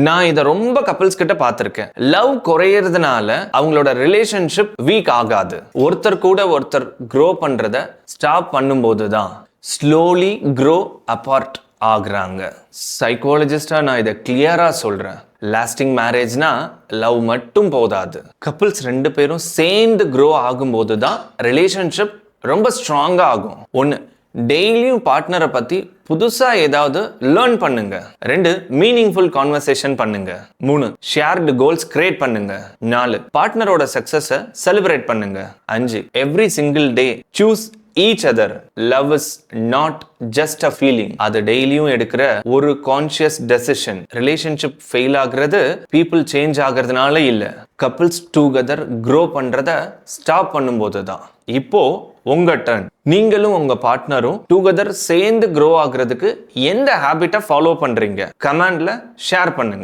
நான் இதை ரொம்ப கப்பிள்ஸ் கிட்ட பார்த்திருக்கேன். லவ் குறையறதுனால அவங்களோட ரிலேஷன்ஷிப் வீக் ஆகாது. ஒருத்தர் கூட ஒருத்தர் க்ரோ பண்றத ஸ்டாப் பண்ணும்போது தான் ஸ்லோலி க்ரோ அபார்ட் ஆகுறாங்க. சைக்காலஜிஸ்டா நான் இதை கிளியரா சொல்றேன். லாஸ்டிங் மேரேஜ்னா லவ் மட்டும் போதாது. கப்பிள்ஸ் ரெண்டு பேரும் சேர்ந்து க்ரோ ஆகும்போது தான் ரிலேஷன்ஷிப் ரொம்ப ஸ்ட்ராங்கா ஆகும். ஒன்று, டெய்லியும் பார்ட்னரை பத்தி புதுசா ஏதாவது லேர்ன் பண்ணுங்க. 2, மீனிங்ஃபுல் கான்வர்சேஷன் பண்ணுங்க. 3, ஷேர்டு கோல்ஸ் கிரியேட் பண்ணுங்க. 4, பார்ட்னரோட சக்சஸை செலிப்ரேட் பண்ணுங்க. 5, every single day choose each other. Love is not just a feeling. அது டெய்லியும் எடுக்கிற ஒரு கான்ஷியஸ் டெசிஷன். ரிலேஷன்ஷிப் ஃபெயில் ஆகுறது பீப்புள் சேஞ்ச் ஆகிறதுனால இல்ல, கப்பிள்ஸ் டுகெதர் க்ரோ பண்றத ஸ்டாப் பண்ணும்போது தான். இப்போ உங்க டர்ன். நீங்களும் உங்க பார்ட்னரும் டுகெதர் சேர்ந்து க்ரோ ஆகுறதுக்கு எந்த ஹேபிட்டை ஃபாலோ பண்றீங்க? கமெண்ட்ல ஷேர் பண்ணுங்க.